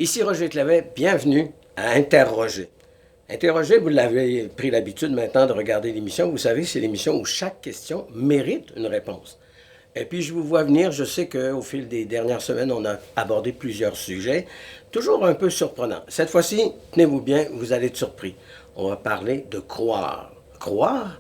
Ici Roger Clavet, bienvenue à Interroger. Interroger, vous l'avez pris l'habitude maintenant de regarder l'émission. Vous savez, c'est l'émission où chaque question mérite une réponse. Et puis je vous vois venir, je sais qu'au fil des dernières semaines, on a abordé plusieurs sujets, toujours un peu surprenants. Cette fois-ci, tenez-vous bien, vous allez être surpris. On va parler de croire. Croire?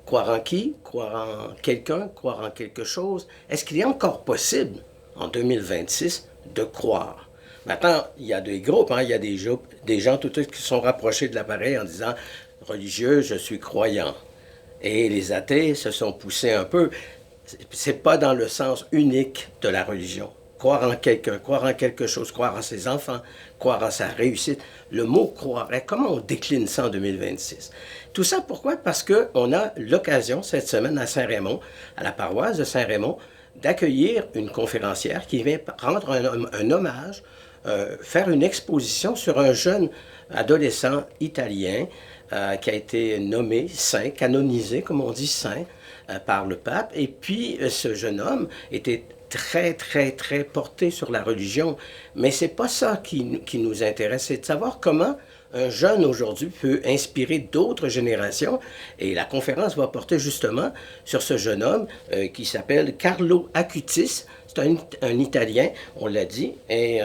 Croire en qui? Croire en quelqu'un? Croire en quelque chose? Est-ce qu'il est encore possible, en 2026, de croire? Maintenant, il y a des groupes, il y a des gens tout de suite qui sont rapprochés de l'appareil en disant « religieux, je suis croyant ». Et les athées se sont poussés un peu. C'est pas dans le sens unique de la religion. Croire en quelqu'un, croire en quelque chose, croire en ses enfants, croire en sa réussite. Le mot « croire », comment on décline ça en 2026? Tout ça, pourquoi? Parce qu'on a l'occasion, cette semaine à Saint-Raymond, à la paroisse de Saint-Raymond, d'accueillir une conférencière qui vient rendre un hommage, faire une exposition sur un jeune adolescent italien qui a été nommé saint, canonisé, comme on dit, saint, par le pape. Et puis, ce jeune homme était très, très, très porté sur la religion. Mais c'est pas ça qui nous intéresse, c'est de savoir comment un jeune aujourd'hui peut inspirer d'autres générations. Et la conférence va porter justement sur ce jeune homme qui s'appelle Carlo Acutis. C'est un Italien, on l'a dit, et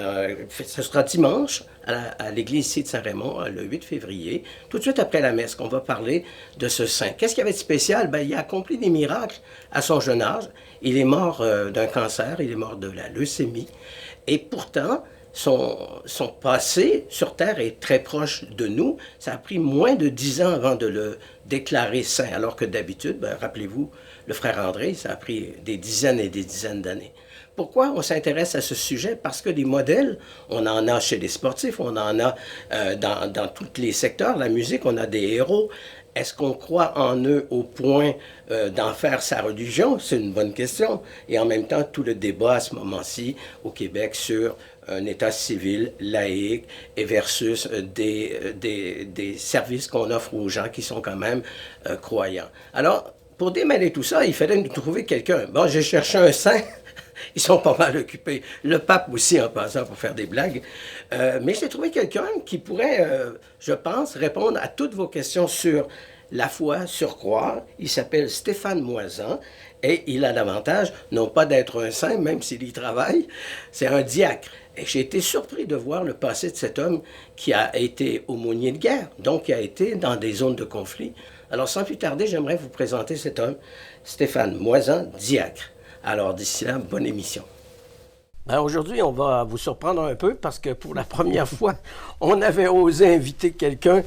ce sera dimanche à l'église ici de Saint-Raymond, le 8 février, tout de suite après la messe, qu'on va parler de ce saint. Qu'est-ce qu'il y avait de spécial? Ben, il a accompli des miracles à son jeune âge. Il est mort d'un cancer, il est mort de la leucémie, et pourtant, son passé sur Terre est très proche de nous. Ça a pris moins de 10 ans avant de le déclarer saint, alors que d'habitude, ben, rappelez-vous, le frère André, ça a pris des dizaines et des dizaines d'années. Pourquoi on s'intéresse à ce sujet? Parce que des modèles, on en a chez les sportifs, on en a dans tous les secteurs. La musique, on a des héros. Est-ce qu'on croit en eux au point d'en faire sa religion? C'est une bonne question. Et en même temps, tout le débat à ce moment-ci au Québec sur un État civil laïque et versus des services qu'on offre aux gens qui sont quand même croyants. Alors, pour démêler tout ça, il fallait nous trouver quelqu'un. Bon, j'ai cherché un saint. Ils sont pas mal occupés. Le pape aussi, en passant, pour faire des blagues. Mais j'ai trouvé quelqu'un qui pourrait, je pense, répondre à toutes vos questions sur la foi, sur croire. Il s'appelle Stéphane Moisan et il a l'avantage, non pas d'être un saint, même s'il y travaille, c'est un diacre. Et j'ai été surpris de voir le passé de cet homme qui a été aumônier de guerre, donc qui a été dans des zones de conflit. Alors, sans plus tarder, j'aimerais vous présenter cet homme, Stéphane Moisan, diacre. Alors, d'ici là, bonne émission. Alors aujourd'hui, on va vous surprendre un peu parce que pour la première fois, on avait osé inviter quelqu'un.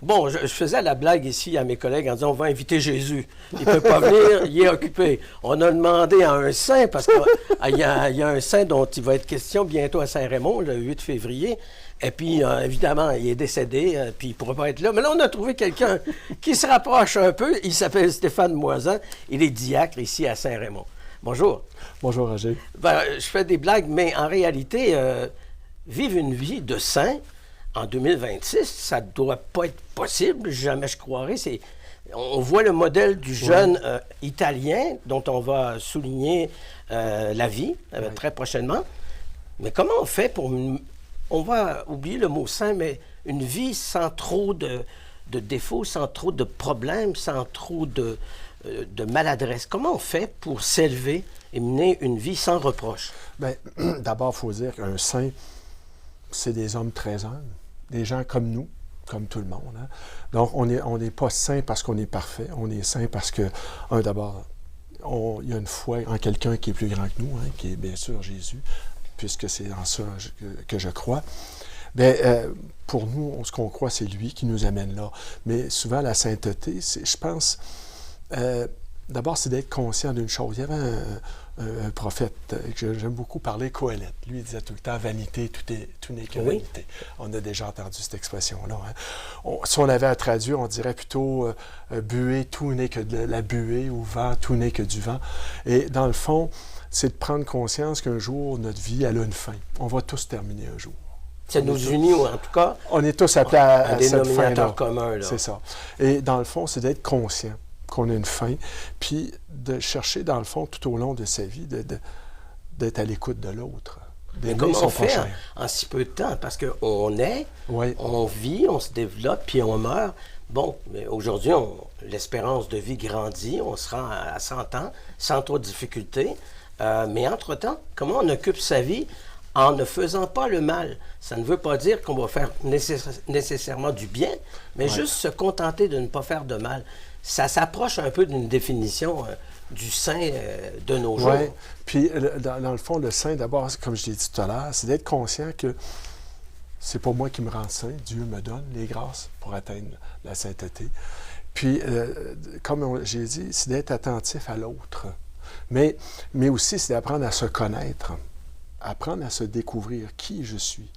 Bon, je faisais la blague ici à mes collègues en disant on va inviter Jésus. Il ne peut pas venir, il est occupé. On a demandé à un saint, parce qu'il y a un saint dont il va être question bientôt à Saint-Raymond, le 8 février. Et puis, évidemment, il est décédé, puis il ne pourra pas être là. Mais là, on a trouvé quelqu'un qui se rapproche un peu. Il s'appelle Stéphane Moisan. Il est diacre ici à Saint-Raymond. Bonjour. Bonjour, Roger. Ben, je fais des blagues, mais en réalité, vivre une vie de saint en 2026, ça ne doit pas être possible, jamais je croirais. On voit le modèle du jeune Italien dont on va souligner la vie très prochainement. Mais comment on fait pour... On va oublier le mot saint, mais une vie sans trop de défauts, sans trop de problèmes, sans trop de maladresse. Comment on fait pour s'élever et mener une vie sans reproche? Bien, d'abord, il faut dire qu'un saint, c'est des hommes très humbles, des gens comme nous, comme tout le monde. Hein? Donc, on n'est pas saint parce qu'on est parfait. On est saint parce que, d'abord, il y a une foi en quelqu'un qui est plus grand que nous, hein, qui est bien sûr Jésus, puisque c'est en ça que je crois. Bien, pour nous, ce qu'on croit, c'est lui qui nous amène là. Mais souvent, la sainteté, je pense... d'abord, c'est d'être conscient d'une chose. Il y avait un prophète que j'aime beaucoup parler, Coëlette. Lui, il disait tout le temps « vanité, tout n'est que vanité ». On a déjà entendu cette expression-là. Hein. Si on avait à traduire, on dirait plutôt buée, tout n'est que de la buée » ou « vent, tout n'est que du vent ». Et dans le fond, c'est de prendre conscience qu'un jour, notre vie, elle a une fin. On va tous terminer un jour. Ça nous unit, ou en tout cas, on est tous appelés à cette fin-là. Un dénominateur commun. C'est ça. Et dans le fond, c'est d'être conscient qu'on a une fin, puis de chercher, dans le fond, tout au long de sa vie, d'être à l'écoute de l'autre. Mais comment on fait en si peu de temps? Parce qu'on naît, on vit, on se développe, puis on meurt. Bon, mais aujourd'hui, l'espérance de vie grandit, on se rend à 100 ans sans trop de difficultés. Mais entre-temps, comment on occupe sa vie en ne faisant pas le mal? Ça ne veut pas dire qu'on va faire nécessairement du bien, mais juste se contenter de ne pas faire de mal. Ça s'approche un peu d'une définition du saint de nos jours. Oui, puis dans le fond, le saint, d'abord, comme je l'ai dit tout à l'heure, c'est d'être conscient que c'est pas moi qui me rends saint, Dieu me donne les grâces pour atteindre la sainteté. Puis, comme j'ai dit, c'est d'être attentif à l'autre. Mais aussi, c'est d'apprendre à se connaître, apprendre à se découvrir qui je suis.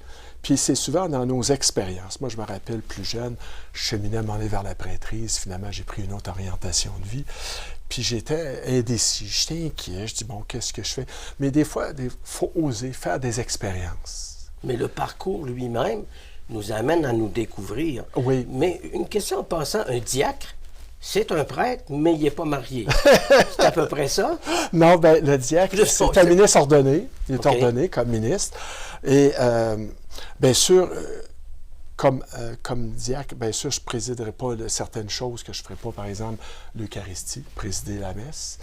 Puis c'est souvent dans nos expériences. Moi, je me rappelle plus jeune, je cheminais à m'en aller vers la prêtrise. Finalement, j'ai pris une autre orientation de vie. Puis j'étais indécis, j'étais inquiet. Je dis, bon, qu'est-ce que je fais? Mais des fois, il faut oser faire des expériences. Mais le parcours lui-même nous amène à nous découvrir. Oui. Mais une question en passant, un diacre, c'est un prêtre, mais il n'est pas marié. C'est à peu près ça? Non, bien, le diacre, c'est un ministre ordonné. Il est ordonné comme ministre. Et bien sûr, comme diacre, bien sûr, je ne présiderai pas certaines choses que je ne ferai pas, par exemple, l'Eucharistie, présider la messe.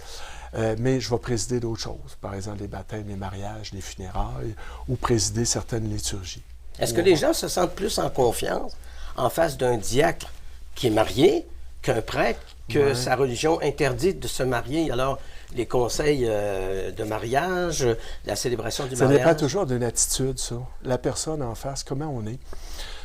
Mais je vais présider d'autres choses, par exemple les baptêmes, les mariages, les funérailles, ou présider certaines liturgies. Est-ce que les gens se sentent plus en confiance en face d'un diacre qui est marié qu'un prêtre, que sa religion interdit de se marier? Alors, les conseils de mariage, la célébration du mariage... Ça dépend toujours d'une attitude, ça. La personne en face, comment on est.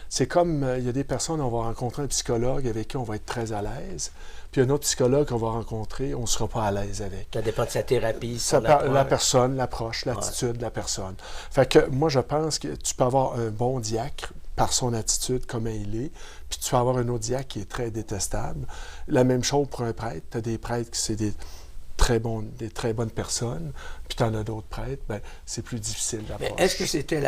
C'est comme, il y a des personnes, on va rencontrer un psychologue avec qui on va être très à l'aise, puis un autre psychologue qu'on va rencontrer, on ne sera pas à l'aise avec. Ça dépend de sa thérapie, la personne, l'approche, l'attitude de la personne. Fait que moi, je pense que tu peux avoir un bon diacre par son attitude, comment il est, puis tu peux avoir un autre diacre qui est très détestable. La même chose pour un prêtre. Tu as des prêtres qui c'est des très bonnes personnes, puis tu en as d'autres prêtres, bien, c'est plus difficile d'approcher. Mais est-ce que c'était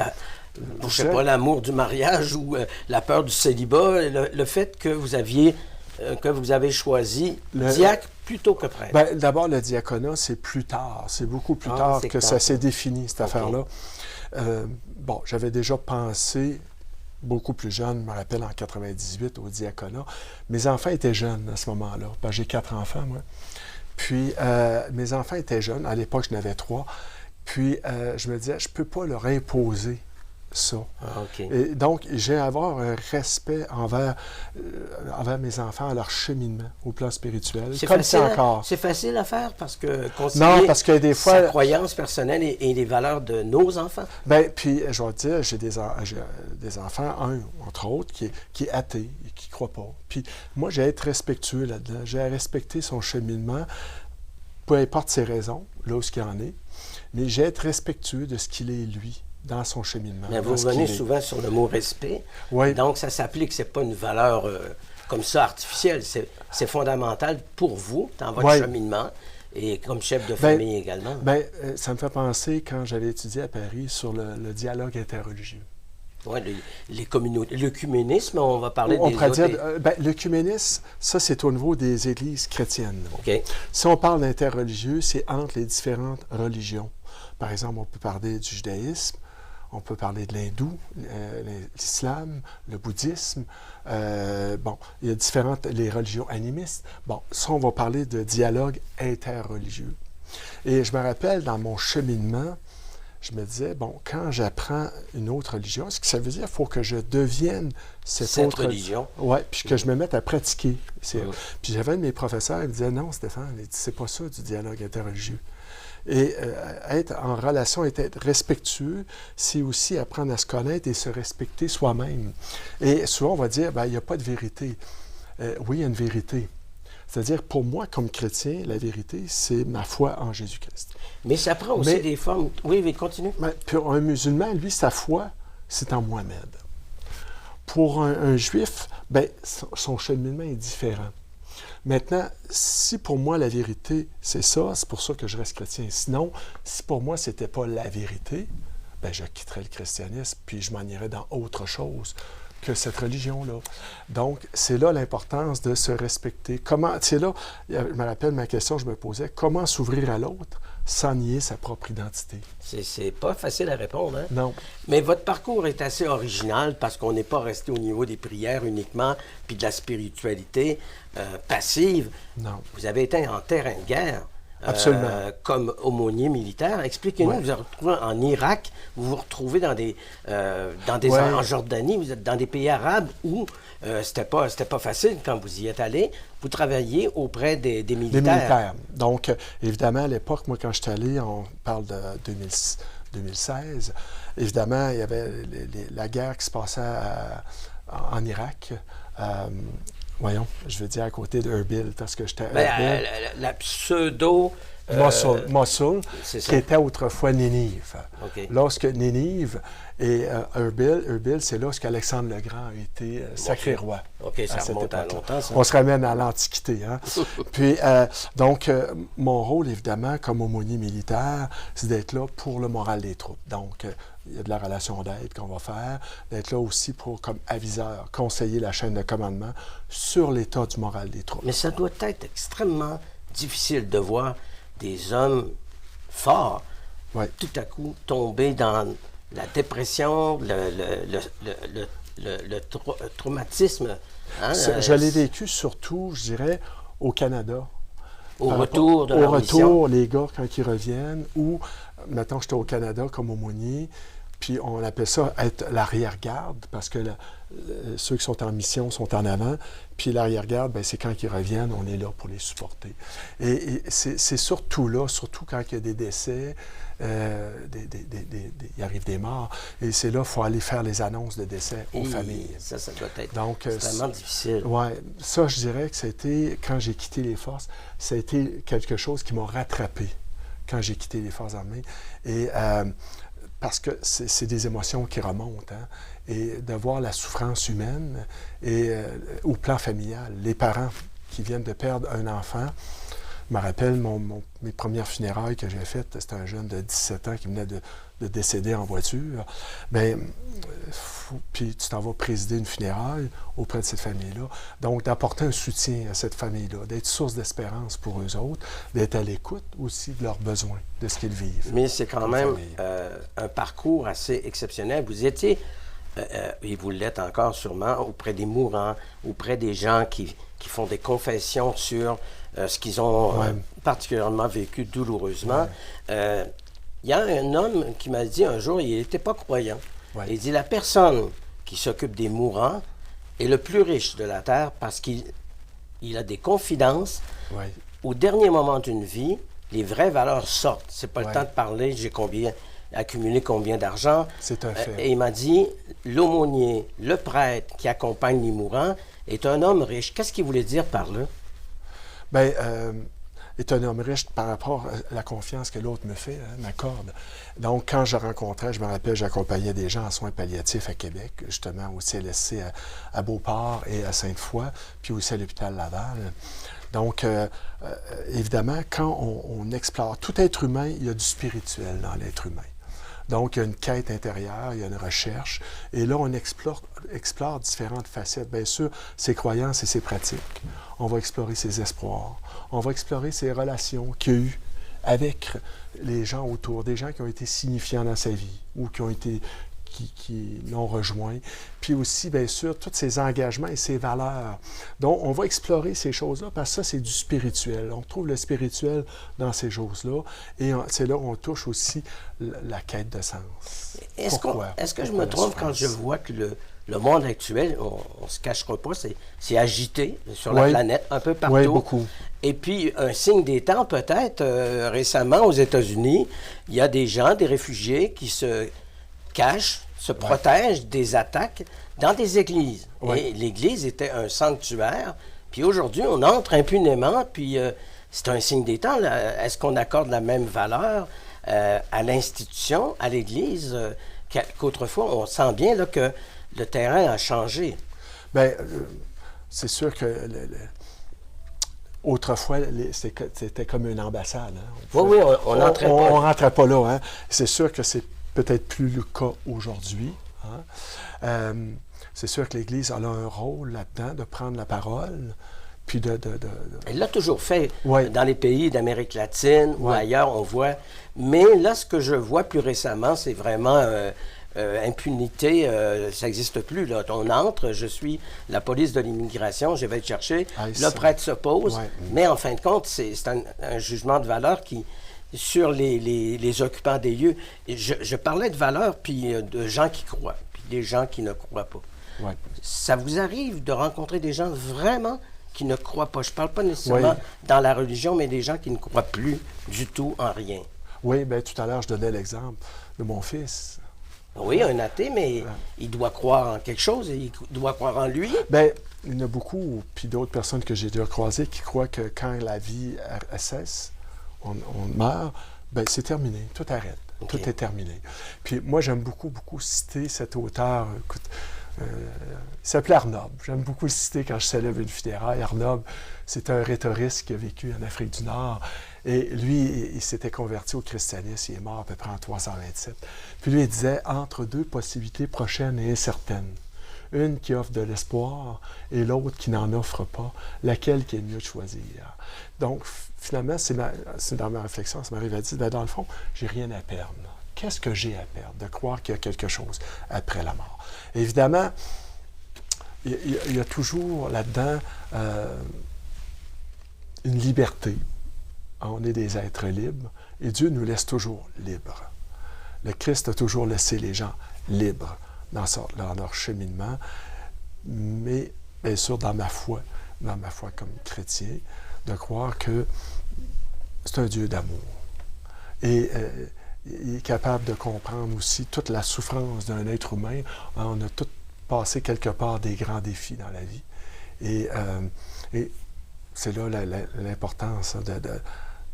je sais pas, l'amour du mariage ou la peur du célibat, le fait que vous avez choisi diacre plutôt que prêtre? Bien, d'abord, le diaconat, c'est plus tard. C'est beaucoup plus tard que ça s'est défini, cette affaire-là. Bon, j'avais déjà pensé, beaucoup plus jeune, je me rappelle, en 98, au diaconat. Mes enfants étaient jeunes à ce moment-là. Ben, j'ai 4 enfants, moi. Puis, mes enfants étaient jeunes. À l'époque, j'en avais 3. Puis, je me disais, je ne peux pas leur imposer ça. Et donc, j'ai à avoir un respect envers mes enfants, à leur cheminement au plan spirituel. C'est facile à faire parce que non, parce que des fois, sa croyance personnelle et les valeurs de nos enfants. Bien, puis je vais te dire, j'ai des enfants, un entre autres, qui est athée et qui ne croit pas. Puis moi, j'ai à être respectueux là-dedans. J'ai à respecter son cheminement, peu importe ses raisons, là où ce qu'il en est, mais j'ai à être respectueux de ce qu'il est, lui, dans son cheminement. Mais vous revenez souvent sur le mot respect. Oui. Donc, ça s'applique, c'est pas une valeur comme ça artificielle. C'est fondamental pour vous, dans votre cheminement, et comme chef de famille également. Bien, ça me fait penser, quand j'avais étudié à Paris, sur le dialogue interreligieux. Oui, l'œcuménisme, on va parler des autres... l'œcuménisme, ça, c'est au niveau des églises chrétiennes. Okay. Si on parle d'interreligieux, c'est entre les différentes religions. Par exemple, on peut parler du judaïsme, on peut parler de l'hindou, l'islam, le bouddhisme. Il y a les religions animistes. Bon, ça, on va parler de dialogue interreligieux. Et je me rappelle, dans mon cheminement, je me disais, bon, quand j'apprends une autre religion, ce que ça veut dire, il faut que je devienne cette autre religion. Oui, puis que je me mette à pratiquer. Puis j'avais un de mes professeurs, il me disait, non, Stéphane, c'est pas ça du dialogue interreligieux. Et être en relation, être respectueux, c'est aussi apprendre à se connaître et se respecter soi-même. Et souvent, on va dire, il n'y a pas de vérité. Oui, il y a une vérité. C'est-à-dire, pour moi, comme chrétien, la vérité, c'est ma foi en Jésus-Christ. Mais ça prend aussi des formes... Oui, continue. Pour un musulman, lui, sa foi, c'est en Mohamed. Pour un juif, son cheminement est différent. Maintenant, si pour moi la vérité, c'est ça, c'est pour ça que je reste chrétien. Sinon, si pour moi, ce n'était pas la vérité, je quitterais le christianisme, puis je m'en irais dans autre chose. que cette religion-là. Donc, c'est là l'importance de se respecter. C'est là, je me rappelle ma question, je me posais, comment s'ouvrir à l'autre sans nier sa propre identité? C'est pas facile à répondre, hein? Non. Mais votre parcours est assez original parce qu'on n'est pas resté au niveau des prières uniquement, puis de la spiritualité passive. Non. Vous avez été en terrain de guerre. Absolument. Comme aumônier militaire. Expliquez-nous, Ouais. vous vous retrouvez en Irak, vous vous retrouvez dans des Ouais. en Jordanie, vous êtes dans des pays arabes où c'était pas facile quand vous y êtes allé. Vous travaillez auprès des militaires. Des militaires. Donc, évidemment, à l'époque, moi, quand je suis allé, on parle de 2016, évidemment, il y avait la guerre qui se passait en Irak. Voyons, je veux dire à côté d'Erbil, parce que j'étais à Erbil. La pseudo... Mosul, c'est ça. qui était autrefois Nénive. OK. Lorsque Nénive et Erbil, c'est là où Alexandre le Grand a été sacré roi. OK, ça à cette remonte à époque-là. longtemps, ça. On se ramène à l'Antiquité. Hein? Puis, donc, mon rôle, évidemment, comme aumônier militaire, c'est d'être là pour le moral des troupes. Donc, il y a de la relation d'aide qu'on va faire, d'être là aussi pour, comme aviseur, conseiller la chaîne de commandement sur l'état du moral des troupes. Mais ça doit être extrêmement difficile de voir des hommes forts Ouais. tout à coup tomber dans la dépression, traumatisme. Hein, Je l'ai vécu surtout, je dirais, au Canada. au Par retour de rapport- leur Au mission. retour, les gars, quand ils reviennent, ou, mettons, j'étais au Canada comme aumônier, puis on appelle ça être l'arrière-garde, parce que ceux qui sont en mission sont en avant, puis l'arrière-garde, ben, c'est quand ils reviennent, on est là pour les supporter. Et c'est surtout là, surtout quand il y a des décès, il arrive des morts, et c'est là qu'il faut aller faire les annonces de décès aux familles. Ça doit être Donc, extrêmement difficile. Oui, ça, je dirais que c'était, quand j'ai quitté les forces, ça a été quelque chose qui m'a rattrapé quand j'ai quitté les forces armées. Et parce que c'est des émotions qui remontent, hein, et de voir la souffrance humaine et au plan familial, les parents qui viennent de perdre un enfant. Je me rappelle mes premières funérailles que j'ai faites, c'était un jeune de 17 ans qui venait de décéder en voiture. Bien, puis tu t'en vas présider une funéraille auprès de cette famille-là. Donc, d'apporter un soutien à cette famille-là, d'être source d'espérance pour eux autres, d'être à l'écoute aussi de leurs besoins, de ce qu'ils vivent. Mais c'est quand même un parcours assez exceptionnel. Vous étiez, et vous l'êtes encore sûrement, auprès des mourants, auprès des gens qui font des confessions sur ce qu'ils ont particulièrement vécu douloureusement. Il y a un homme qui m'a dit un jour, il n'était pas croyant. Ouais. Il dit, la personne qui s'occupe des mourants est le plus riche de la terre parce qu'il a des confidences. Ouais. Au dernier moment d'une vie, les vraies valeurs sortent. C'est pas le temps de parler, j'ai accumulé combien d'argent. C'est un fait. Et il m'a dit, l'aumônier, le prêtre qui accompagne les mourants est un homme riche. Qu'est-ce qu'il voulait dire par là? Bien, est un homme riche par rapport à la confiance que l'autre me fait, hein, m'accorde. Donc, quand je rencontrais, je me rappelle, j'accompagnais des gens en soins palliatifs à Québec, justement au CLSC à Beauport et à Sainte-Foy, puis aussi à l'hôpital Laval. Donc, évidemment, quand on explore tout être humain, il y a du spirituel dans l'être humain. Donc, il y a une quête intérieure, il y a une recherche. Et là, on explore différentes facettes. Bien sûr, ses croyances et ses pratiques. On va explorer ses espoirs. On va explorer ses relations qu'il y a eues avec les gens autour, des gens qui ont été signifiants dans sa vie ou qui ont été qui l'ont rejoint. Puis aussi, bien sûr, tous ses engagements et ses valeurs. Donc, on va explorer ces choses-là parce que ça, c'est du spirituel. On trouve le spirituel dans ces choses-là. Et c'est là où on touche aussi la quête de sens. Est-ce que je me trompe quand je vois que le monde actuel, on ne se cachera pas, c'est agité sur la planète, un peu partout. Oui, beaucoup. Et puis, un signe des temps, peut-être, récemment, aux États-Unis, il y a des gens, des réfugiés qui se cachent, se protègent des attaques dans des églises. Et l'église était un sanctuaire. Puis aujourd'hui, on entre impunément, puis c'est un signe des temps. Est-ce qu'on accorde la même valeur à l'institution, à l'église, qu'autrefois? On sent bien là, que le terrain a changé. Bien, c'est sûr que autrefois, c'était comme une ambassade. Hein. On n'entrait pas. On rentrait pas là. Hein. C'est sûr que c'est peut-être plus le cas aujourd'hui. Hein? C'est sûr que l'Église elle a un rôle là-dedans de prendre la parole, puis Elle l'a toujours fait Ouais. dans les pays d'Amérique latine ou Ouais. ailleurs, on voit. Mais là, ce que je vois plus récemment, c'est vraiment impunité. Ça n'existe plus. Là. On entre, je suis la police de l'immigration, je vais te chercher. Le prêtre se pose. Ouais. Mais en fin de compte, c'est un jugement de valeur qui sur les occupants des lieux. Et je parlais de valeur, puis de gens qui croient, puis des gens qui ne croient pas. Ouais. Ça vous arrive de rencontrer des gens vraiment qui ne croient pas? Je ne parle pas nécessairement Oui. dans la religion, mais des gens qui ne croient plus du tout en rien. Oui, bien, tout à l'heure, je donnais l'exemple de mon fils. Oui, un athée, mais il doit croire en quelque chose, il doit croire en lui. Bien, il y en a beaucoup, puis d'autres personnes que j'ai déjà croisées qui croient que quand la vie elle cesse, on meurt, bien, c'est terminé, tout arrête, Okay. tout est terminé. Puis moi, j'aime beaucoup, beaucoup citer cet auteur, écoute, il s'appelait Arnob. J'aime beaucoup le citer quand je célèbre une funéraille. Arnob, c'est un rhétoriste qui a vécu en Afrique du Nord. Et lui, il s'était converti au christianisme. Il est mort à peu près en 327. Puis lui, il disait, entre deux possibilités prochaines et incertaines, une qui offre de l'espoir et l'autre qui n'en offre pas, laquelle qui est mieux de choisir. Donc, finalement, c'est dans ma réflexion, ça m'arrive à dire, bien, dans le fond, j'ai rien à perdre. Qu'est-ce que j'ai à perdre de croire qu'il y a quelque chose après la mort? Évidemment, il y a toujours là-dedans une liberté. On est des êtres libres et Dieu nous laisse toujours libres. Le Christ a toujours laissé les gens libres dans leur cheminement, mais bien sûr dans ma foi comme chrétien, de croire que c'est un Dieu d'amour. Et il est capable de comprendre aussi toute la souffrance d'un être humain. On a tous passé quelque part des grands défis dans la vie. Et c'est là l'importance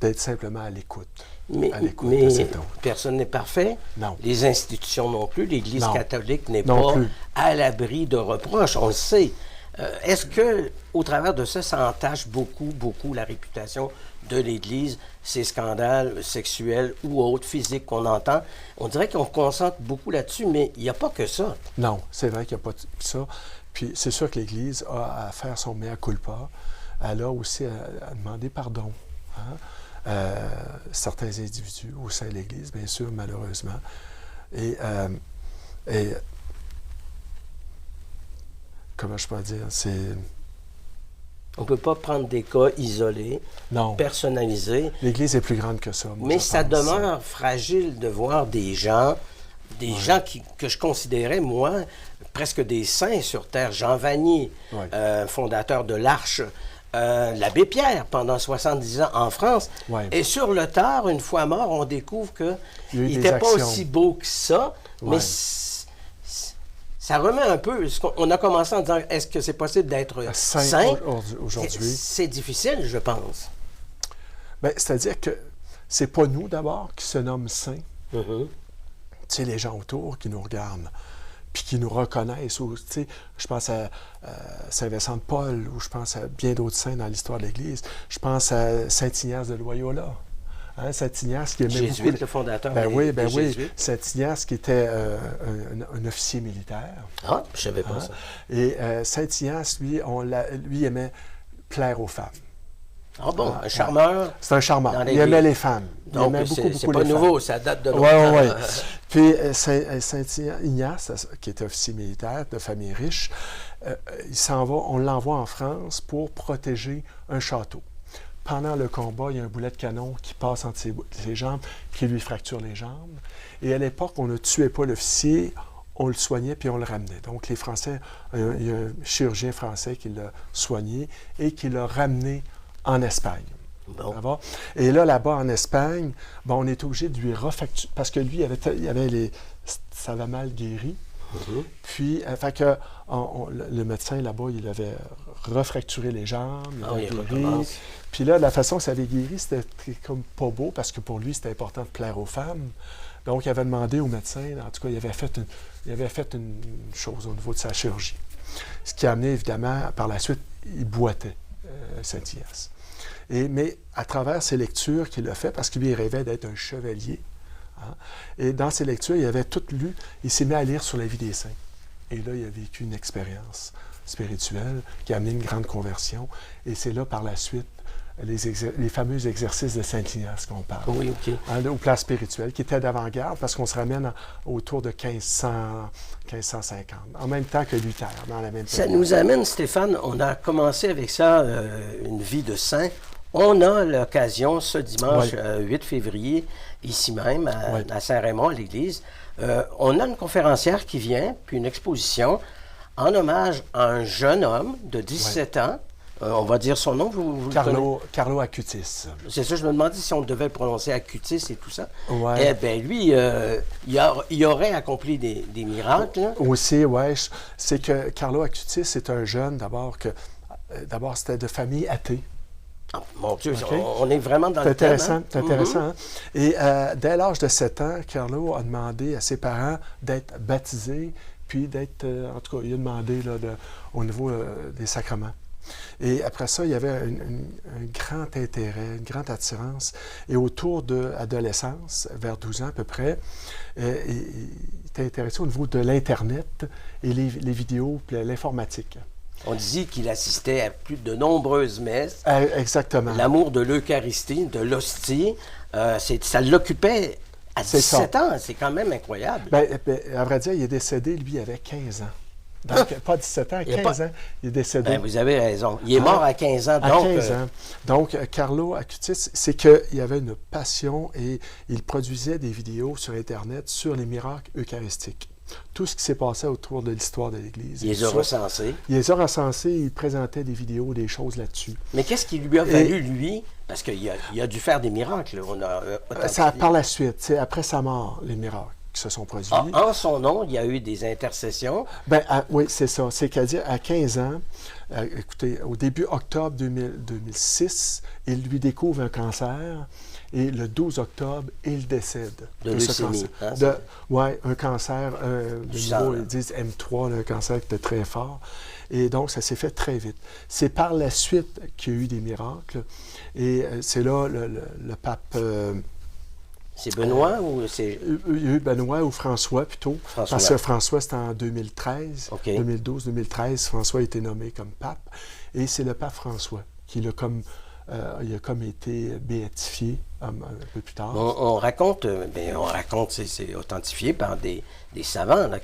d'être simplement à l'écoute. Mais personne n'est parfait. Non. Les institutions non plus. L'Église catholique n'est Non pas plus. à l'abri de reproches. On le sait. Est-ce que, au travers de ça, ça entache beaucoup, beaucoup la réputation de l'Église, ces scandales sexuels ou autres, physiques qu'on entend? On dirait qu'on concentre beaucoup là-dessus, mais il n'y a pas que ça. Non, c'est vrai qu'il n'y a pas que ça. Puis c'est sûr que l'Église a à faire son mea culpa. Elle a aussi à demander pardon. Hein? Certains individus au sein de l'Église, bien sûr, malheureusement. Et comment je peux dire, c'est... On ne peut pas prendre des cas isolés, Non. personnalisés. L'Église est plus grande que ça. Mais ça demeure fragile de voir des gens que je considérais, moi, presque des saints sur Terre. Jean Vanier, fondateur de l'Arche, l'abbé Pierre, pendant 70 ans en France. Ouais. Et sur le tard, une fois mort, on découvre qu'il Il n'était pas aussi beau que ça, mais ça remet un peu. On a commencé en disant, est-ce que c'est possible d'être saint? Aujourd'hui. C'est difficile, je pense. Bien, c'est-à-dire que c'est pas nous, d'abord, qui se nomment saints. Mm-hmm. C'est les gens autour qui nous regardent, puis qui nous reconnaissent. Je pense à Saint-Vincent de Paul, ou je pense à bien d'autres saints dans l'histoire de l'Église. Je pense à Saint-Ignace de Loyola. Hein, Saint-Ignace qui aimait Jésuite, beaucoup... le fondateur des Jésuites. Oui. Saint-Ignace qui était un officier militaire. Ah, je ne savais pas ça. Et Saint-Ignace, lui aimait plaire aux femmes. Ah bon, un charmeur. C'est un charmeur. Il aimait les femmes. Donc, c'est pas nouveau, ça date de longtemps. Oui. Puis Saint-Ignace, qui était officier militaire de famille riche, il s'en va, on l'envoie en France pour protéger un château. Pendant le combat, il y a un boulet de canon qui passe entre ses jambes, qui lui fracture les jambes. Et à l'époque, on ne tuait pas l'officier, on le soignait puis on le ramenait. Donc, les Français, il y a un chirurgien français qui l'a soigné et qui l'a ramené en Espagne. Bon. Ça va? Et là-bas, en Espagne, on est obligé de lui refacturer, parce que lui, ça avait mal guéri. Mm-hmm. Puis, le médecin là-bas, il avait refracturé les jambes, il avait guéri. Puis là, la façon que ça avait guéri, c'était comme pas beau, parce que pour lui, c'était important de plaire aux femmes. Donc, il avait demandé au médecin, en tout cas, il avait fait une chose au niveau de sa chirurgie. Ce qui a amené, évidemment, par la suite, il boitait, Saint-Ignace. Mais à travers ses lectures qu'il a fait, parce que lui, il rêvait d'être un chevalier, Hein? Et dans ses lectures, il avait tout lu. Il s'est mis à lire sur la vie des saints. Et là, il a vécu une expérience spirituelle qui a amené une grande conversion. Et c'est là, par la suite, les fameux exercices de Saint-Ignace qu'on parle. Oui, OK. Hein, au plan spirituel, qui était d'avant-garde, parce qu'on se ramène autour de 1550, en même temps que Luther, dans la même Ça période. nous amène, Stéphane, on a commencé avec ça, une vie de saint. On a l'occasion, ce dimanche 8 février, ici même, à Saint-Raymond, à l'église, on a une conférencière qui vient, puis une exposition en hommage à un jeune homme de 17 ans. On va dire son nom, vous le connaissez? Carlo Acutis. C'est ça, je me demandais si on devait le prononcer Acutis et tout ça. Ouais. Eh bien, lui, il aurait accompli des miracles. Hein? Aussi, oui. C'est que Carlo Acutis est un jeune, d'abord, c'était de famille athée. Oh, mon Dieu, Okay. on est vraiment dans le thème. Hein? C'est intéressant. Hein? Et dès l'âge de 7 ans, Carlo a demandé à ses parents d'être baptisé, puis d'être, en tout cas, il a demandé là, au niveau des sacrements. Et après ça, il y avait un grand intérêt, une grande attirance. Et autour de l'adolescence, vers 12 ans à peu près, il était intéressé au niveau de l'Internet et les vidéos, puis l'informatique. On dit qu'il assistait à plus de nombreuses messes. Exactement. L'amour de l'Eucharistie, de l'hostie, ça l'occupait à 17 ans. C'est quand même incroyable. Bien, à vrai dire, il est décédé, lui, avait 15 ans. Donc, pas 17 ans, 15 ans, il est décédé. Ben, vous avez raison. Il est mort à 15 ans. À 15 ans. Donc, Carlo Acutis, c'est qu'il avait une passion et il produisait des vidéos sur Internet sur les miracles eucharistiques. Tout ce qui s'est passé autour de l'histoire de l'Église. Il les a recensés. Il les a recensés, il présentait des vidéos, des choses là-dessus. Mais qu'est-ce qui lui a valu, lui? Parce qu'il a dû faire des miracles. Ça, par la suite, c'est après sa mort, les miracles qui se sont produits. En son nom, il y a eu des intercessions. Oui, c'est ça. C'est qu'à dire, à 15 ans, écoutez, au début octobre 2006, il lui découvre un cancer et le 12 octobre, il décède. De leucémie. Oui, un cancer de niveau, ils disent M3, là, un cancer qui était très fort. Et donc, ça s'est fait très vite. C'est par la suite qu'il y a eu des miracles. Et c'est là le pape... c'est Benoît ou c'est... Il y a eu Benoît ou François plutôt. Parce que François, c'était en 2013. Okay. 2012-2013, François a été nommé comme pape. Et c'est le pape François qui l'a il a comme été béatifié un peu plus tard. On raconte, c'est authentifié par des savants, là,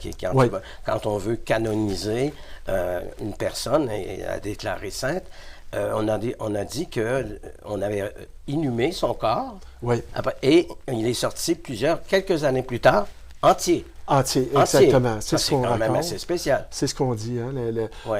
quand on veut canoniser une personne et la déclarer sainte, on a dit qu'on avait inhumé son corps, et il est sorti quelques années plus tard, entier. Entier, exactement. C'est ce qu'on quand raconte. même assez spécial. C'est ce qu'on dit. Hein,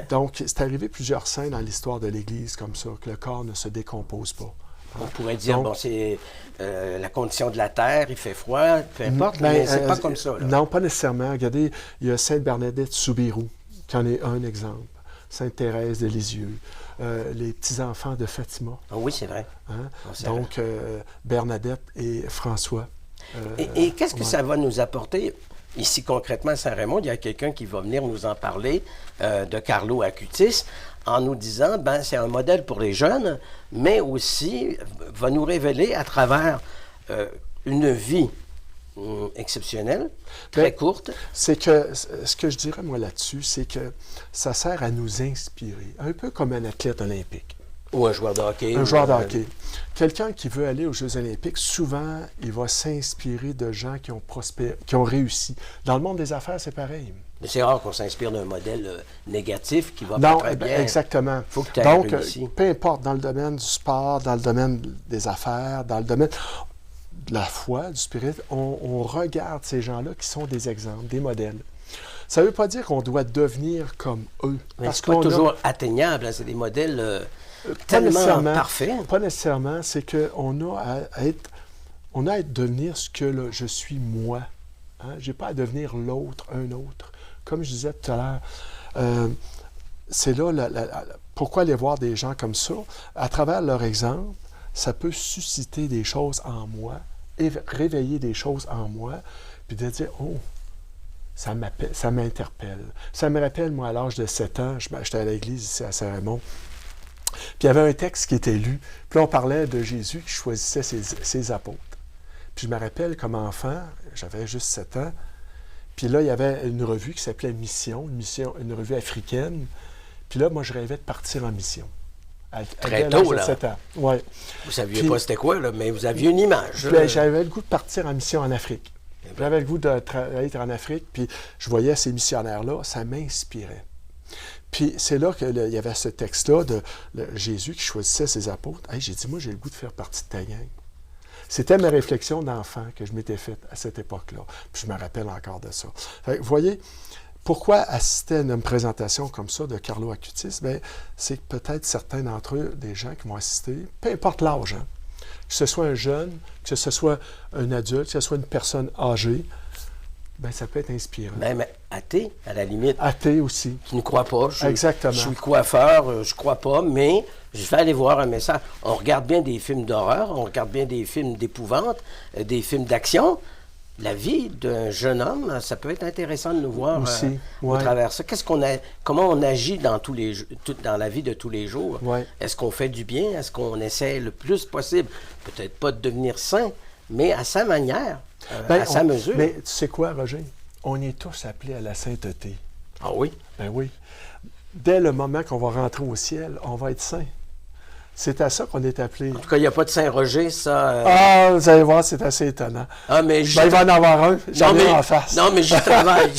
Donc, c'est arrivé plusieurs scènes dans l'histoire de l'Église comme ça, que le corps ne se décompose pas. On pourrait dire, c'est la condition de la terre, il fait froid, peu importe, mais c'est pas comme ça. Là. Non, pas nécessairement. Regardez, il y a Sainte Bernadette Soubirous, qui en est un exemple. Sainte Thérèse de Lisieux, les petits-enfants de Fatima. Oui, c'est vrai. Hein? Donc, Bernadette et François. Et qu'est-ce que ça va nous apporter? Ici, concrètement, à Saint-Raymond, il y a quelqu'un qui va venir nous en parler de Carlo Acutis en nous disant, c'est un modèle pour les jeunes, mais aussi va nous révéler à travers une vie exceptionnelle, très courte. C'est que, ce que je dirais, moi, là-dessus, c'est que ça sert à nous inspirer, un peu comme un athlète olympique. Ou un joueur de hockey. Un joueur de hockey. Quelqu'un qui veut aller aux Jeux olympiques, souvent, il va s'inspirer de gens qui ont réussi. Dans le monde des affaires, c'est pareil. Mais c'est rare qu'on s'inspire d'un modèle négatif qui va pas très bien. Exactement. Faut que tu aies Donc, réussi. peu importe, dans le domaine du sport, dans le domaine des affaires, dans le domaine de la foi, du spirit, on regarde ces gens-là qui sont des exemples, des modèles. Ça ne veut pas dire qu'on doit devenir comme eux. Mais c'est pas toujours atteignable, hein, c'est des modèles... tellement parfait. Pas nécessairement. C'est qu'on a à devenir ce que je suis moi. Hein? Je n'ai pas à devenir l'autre, un autre. Comme je disais tout à l'heure, c'est là pourquoi aller voir des gens comme ça. À travers leur exemple, ça peut susciter des choses en moi, et réveiller des choses en moi, puis de dire, oh, ça m'interpelle. Ça me rappelle, moi, à l'âge de 7 ans, j'étais à l'église ici à Saint-Raymond, puis il y avait un texte qui était lu, puis là, on parlait de Jésus qui choisissait ses apôtres. Puis Puis je me rappelle, comme enfant, j'avais juste 7 ans, puis là, il y avait une revue qui s'appelait Mission, une revue africaine. Puis là, moi, je rêvais de partir en mission. Très tôt, là. 7 ans. Ouais. Vous ne saviez pas c'était quoi, là, mais vous aviez une image. Puis, j'avais le goût de partir en mission en Afrique. J'avais le goût d'être en Afrique, puis je voyais ces missionnaires-là, ça m'inspirait. Puis c'est là qu'il y avait ce texte-là de Jésus qui choisissait ses apôtres. Hey, j'ai dit, moi, j'ai le goût de faire partie de ta gang. C'était mes réflexions d'enfant que je m'étais faite à cette époque-là. Puis je me rappelle encore de ça. Fait que, vous voyez, pourquoi assister à une présentation comme ça de Carlo Acutis? Bien, c'est que peut-être certains d'entre eux, des gens qui vont assister, peu importe l'âge, hein, que ce soit un jeune, que ce soit un adulte, que ce soit une personne âgée, bien, ça peut être inspirant. Même athée, à la limite. Athée aussi. Qui ne croit pas. Exactement. Je suis coiffeur, je ne crois pas, mais je vais aller voir un message. On regarde bien des films d'horreur, on regarde bien des films d'épouvante, des films d'action. La vie d'un jeune homme, ça peut être intéressant de nous voir aussi, au travers ça. Comment on agit dans la vie de tous les jours? Ouais. Est-ce qu'on fait du bien? Est-ce qu'on essaie le plus possible, peut-être pas de devenir saint, mais à sa manière, à sa mesure? Mais tu sais quoi, Roger? On est tous appelés à la sainteté. Ah oui? Ben oui. Dès le moment qu'on va rentrer au ciel, on va être saint. C'est à ça qu'on est appelé. En tout cas, il n'y a pas de Saint-Roger, ça... Ah, vous allez voir, c'est assez étonnant. Ah, mais il va en avoir un, j'en ai en face. Non, mais j'y travaille,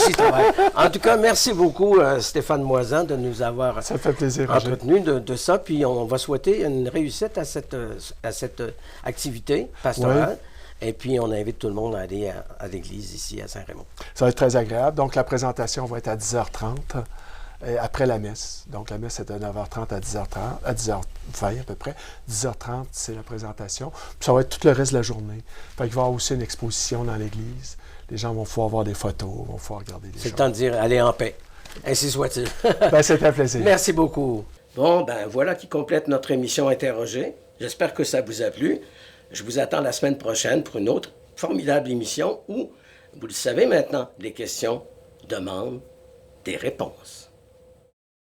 En tout cas, merci beaucoup, Stéphane Moisan, de nous avoir ça fait plaisir, entretenu de ça. Puis on va souhaiter une réussite à cette activité pastorale. Oui. Et puis, on invite tout le monde à aller à l'église ici, à Saint-Raymond. Ça va être très agréable. Donc, la présentation va être à 10h30. Après la messe. Donc, la messe est de 9h30 à 10h20 à peu près. 10h30, c'est la présentation. Puis ça va être tout le reste de la journée. Fait qu'il va y avoir aussi une exposition dans l'église. Les gens vont pouvoir voir des photos, vont pouvoir regarder des choses. C'est le temps de dire, allez en paix. Ainsi soit-il. C'est un plaisir. Merci beaucoup. Bon, ben voilà qui complète notre émission Interrogé. J'espère que ça vous a plu. Je vous attends la semaine prochaine pour une autre formidable émission où, vous le savez maintenant, les questions demandent des réponses.